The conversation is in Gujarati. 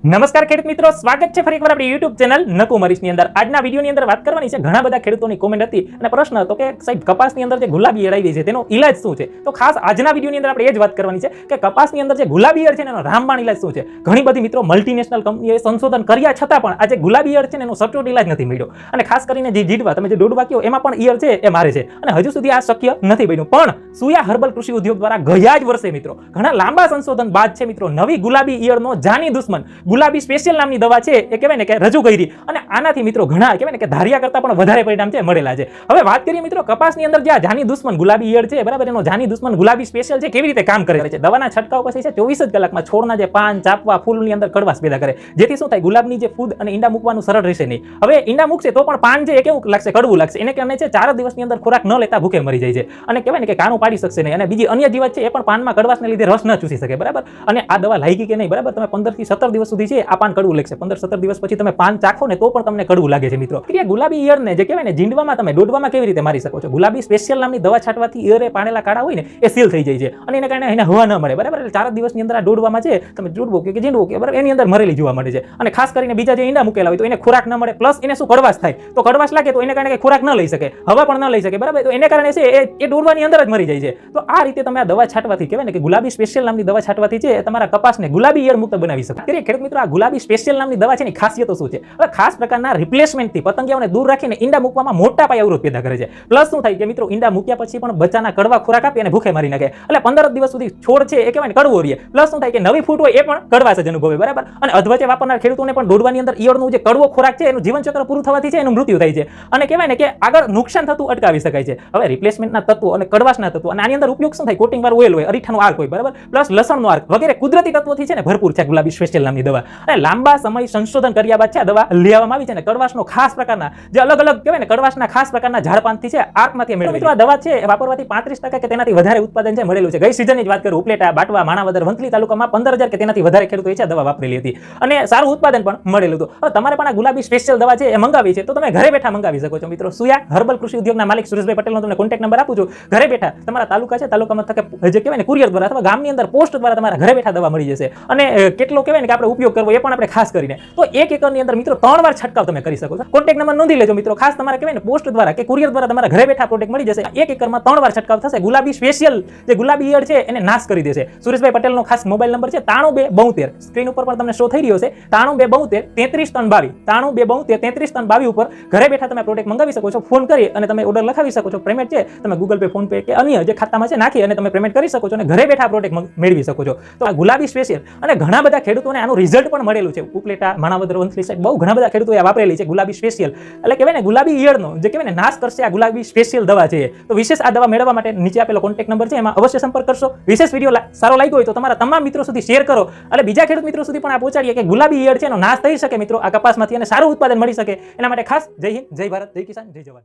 નમસ્કાર ખેડૂત મિત્રો, સ્વાગત છે ફરી એકવાર આપણી YouTube ચેનલ નકુ મરીશની અંદર. આજના વિડિયોની અંદર વાત કરવાની છે, ઘણા બધા ખેડૂતોની કોમેન્ટ હતી અને પ્રશ્ન હતો કે સાહેબ કપાસની અંદર જે ગુલાબી ઈયળ આવી છે તેનો ઈલાજ શું છે. તો ખાસ આજના વિડિયોની અંદર આપણે એ જ વાત કરવાની છે કે કપાસની અંદર જે ગુલાબી ઈયળ છે એનો રામબાણ ઈલાજ શું છે. ઘણી બધી મિત્રો મલ્ટીનેશનલ કંપનીઓએ સંશોધન કર્યા છતાં પણ આ જે ગુલાબી ઈયળ છે એનો સચોટ ઈલાજ નથી મળ્યો. અને ખાસ કરીને જે જીડવા તમે જે દોડવા કહો એમાં પણ ઈયળ છે એ મારે છે અને હજુ સુધી આ શક્ય નથી બન્યું. પણ સુયા હર્બલ કૃષિ ઉદ્યોગ દ્વારા ગયા જ વર્ષે મિત્રો ઘણા લાંબા સંશોધન બાદ છે મિત્રો નવી ગુલાબી ઈયળનો જાની દુશ્મન ગુલાબી સ્પેશિયલ નામની દવા છે એ કહેવાય ને કે રજૂ કરી અને આનાથી મિત્રો ઘણા કહેવાય ને કે ધાર્યા કરતા પણ વધારે પરિણામ છે મળેલા છે. હવે વાત કરીએ મિત્રો કપાસની અંદર જે આ જાની દુશ્મન ગુલાબી ઈયળ છે બરાબર, એનો જાની દુશ્મન ગુલાબી સ્પેશિયલ છે કેવી રીતે કામ કરે છે. દવાના છંટકાવ પછી છે 24 જ કલાકમાં છોડના જે પાન, ચાપવા, ફૂલની અંદર કડવાશ પેદા કરે, જેથી શું થાય ગુલાબની જે ફૂદ અને ઈંડા મૂકવાનું સરળ રહેશે નહીં. હવે ઈંડા મૂકશે તો પણ પાન છે એ કેવું લાગશે, કડવું લાગશે. એને કારણે છે 4 દિવસની અંદર ખોરાક ન લેતા ભૂખે મરી જાય છે અને કહેવાય ને કે કાનું પાડી શકશે નહીં. અને બીજી અન્ય જીવાત છે એ પણ પાનમાં કડવાશને લીધે રસ ન ચૂસી શકે બરાબર. અને આ દવા લાગી કે નહીં બરાબર, તમે 15 થી 17 દિવસ સુધી છે આ પાન કડવું લાગશે. 15-17 દિવસ પછી તમે પાન ચાખો ને તો પણ તમને કડવું લાગે છે મિત્રો. ગુલાબી ઈયળને જે કહેવાય ને જીંડવામાં તમે દોડવામાં કેવી રીતે મારી શકો છો. ગુલાબી સ્પેશિયલ નામની દવા છાંટવાથી ઈયળે પાણેલા કાળા હોય ને એ સીલ થઈ જાય છે અને એને કારણે એને હવા ન મળે બરાબર. એટલે 4 દિવસની અંદર આ દોડવામાં છે તમે દોડવો કે જીંડવો કે બરાબર એની અંદર મરેલી જોવા મળે છે. અને ખાસ કરીને બીજા જે ઈંડા મૂકેલા હોય તો એને ખોરાક ન મળે, પ્લસ એને શું કડવાશ થાય. તો કડવાશ લાગે તો એને કારણે ખોરાક ન લઈ શકે, હવા પણ ન લઈ શકે બરાબર. તો એને કારણે છે એ દોડવાની અંદર જ મરી જાય છે. તો આ રીતે તમે આ દવા છાંટવાથી કહેવાય ને કે ગુલાબી સ્પેશિયલ નામની દવા છાંટવાથી છે તમારા કપાસને ગુલાબી ઈયળ મુક્ત બનાવી શકે. ખેડૂત મિત્રો આ ગુલાબી સ્પેશિયલ નામની દવા છે ની ખાસિયતો શું છે. હવે ખાસ પ્રકારના રિપ્લેસમેન્ટથી પતંગિયાઓને દૂર રાખીને ઈંડા મૂકવામાં મોટા પાયે અવરોધ પેદા કરે છે. પ્લસ શું થાય કે મિત્રો ઈંડા મૂક્યા પછી પણ બચ્ચાના કડવા ખોરાક આપી અને ભૂખે મારી નાખે. એટલે 15 દિવસ સુધી છોડ છે એ કહેવાય ને કડવો રહે. પ્લસ શું થાય કે નવી ફૂટ હોય એ પણ કડવાશ જ અનુભવે બરાબર. અને અધવચ્ચે વાપરનાર ખેડૂતોને પણ દોડવાની અંદર ઈયળનું જે કડવો ખોરાક છે એનું જીવનચક્ર પૂરું થવાથી છે એનું મૃત્યુ થાય છે અને કહેવાય ને કે આગળ નુકસાન થતું અટકાવી શકાય છે. હવે રિપ્લેસમેન્ટના તત્વો અને કડવાશના તત્વો અને આની અંદર ઉપયોગ શું થાય, કોટિંગ વાળું ઓઇલ હોય, અરીઠાનો આર્ક હોય બરાબર, પ્લસ લસણનો આર્ક વગેરે કુદરતી તત્વોથી છે ને ભરપૂર છે ગુલાબી સ્પેશિયલ નામની દવા. અને લાંબા સમય સંશોધન કર્યા બાદ છે આ દવા લેવામાં આવી છે. કડવાશનો ખાસ પ્રકારના જે અલગ અલગ કહેવાય ને કડવાશના ખાસ પ્રકારના ઝાડપાનથી છે આર્કમાંથી મેળવી. મિત્રો આ દવા છે વાપરવાથી 35% કે તેનાથી વધારે ઉત્પાદન છે મળેલું છે. ગઈ સિઝનની જ વાત કરું, ઉપલેટા, બાટવા, માણાવદર, વંથલી તાલુકામાં 15,000 કે તેનાથી વધારે ખેડૂતોએ છે દવા વાપરેલી હતી અને સારું ઉત્પાદન પણ મળેલું હતું. હવે તમારે પણ આ ગુલાબી સ્પેશિયલ દવા છે એ મંગાવી છે તો તમે ઘરે બેઠા મંગાવી શકો છો મિત્રો. સુયા હર્બલ કૃષિ ઉદ્યોગના માલિક સુરેશભાઈ પટેલનો તમને કોન્ટેક્ટ નંબર આપું છું. ઘરે બેઠા તમારા તાલુકા છે તાલુકામાં થકે જે કહેવાય ને કુરિયર દ્વારા અથવા ગામની અંદર પોસ્ટ દ્વારા તમારા ઘરે બેઠા દવા મળી જશે. અને કેટલો કહેવાય ને કે આપણે ઉપયોગ કરવો એ પણ આપણે ખાસ કરીને તો 1 એકરની અંદર મિત્રો 3 વાર છંટકાવ તમે કરી શકો છો. કોન્ટેક્ટ નંબર નોંધી લેજો મિત્રો. ખાસ તમારે કહેવાય ને પોસ્ટ દ્વારા કે કુરિયર દ્વારા તમારા ઘરે બેઠા પ્રોડક્ટ મળી જશે. 1 એકરમાં 3 વાર છંટકાવ થશે. ગુલાબી સ્પેશિયલ જે ગુલાબી ઈયળ છે એને નાશ કરી દેશે. સુરેશભાઈ પટેલનો ખાસ મોબાઈલ નંબર છે 9272, સ્ક્રીન ઉપર પણ તમને શો થઈ રહ્યો છે 9272 33 322 9272 33 322 ઉપર ઘરે બેઠા તમે પ્રોડક્ટ મંગાવી શકો છો. ફોન કરી અને તમે ઓર્ડર લખાવી શકો છો. પેમેન્ટ છે તમે ગૂગલ પે, ફોન પે કે અન્ય જે ખાતામાં છે નાખી અને તમે પેમેન્ટ કરી શકો છો અને ઘરે બેઠા પ્રોડક્ટ મેળવી શકો છો. તો આ ગુલાબી સ્પેશિયલ અને ઘણા બધા ખેડૂતોને આનું રિઝલ્ટ પણ મળેલું છે. ઉપલેટા, માણાવદર, વંથલી સાઈડ બહુ ઘણા બધા ખેડૂતોએ વાપરેલી છે ગુલાબી સ્પેશિયલ. એટલે કહેવાય ને ગુલાબી ઈયળનો જે કહેવાય ને નાશ કરશે આ ગુલાબી સ્પેશિયલ દવા છે. તો વિશેષ આ દવા મેળવવા માટે નીચે આપેલો કોન્ટેક્ટ નંબર છે એમાં અવશ્ય સંપર્ક કરશો. વિશેષ વિડીયો સારો લાગ્યો હોય તો તમારા તમામ મિત્રો સુધી શેર કરો અને બીજા ખેડૂત મિત્રો સુધી પણ આ પહોંચાડીએ કે ગુલાબી ઈયળ છે એનો નાશ થઈ શકે મિત્રો આ કપાસમાંથી અને સારું ઉત્પાદન મળી શકે. એના માટે ખાસ જય હિન્દ, જય ભારત, જય કિસાન, જય જવાન.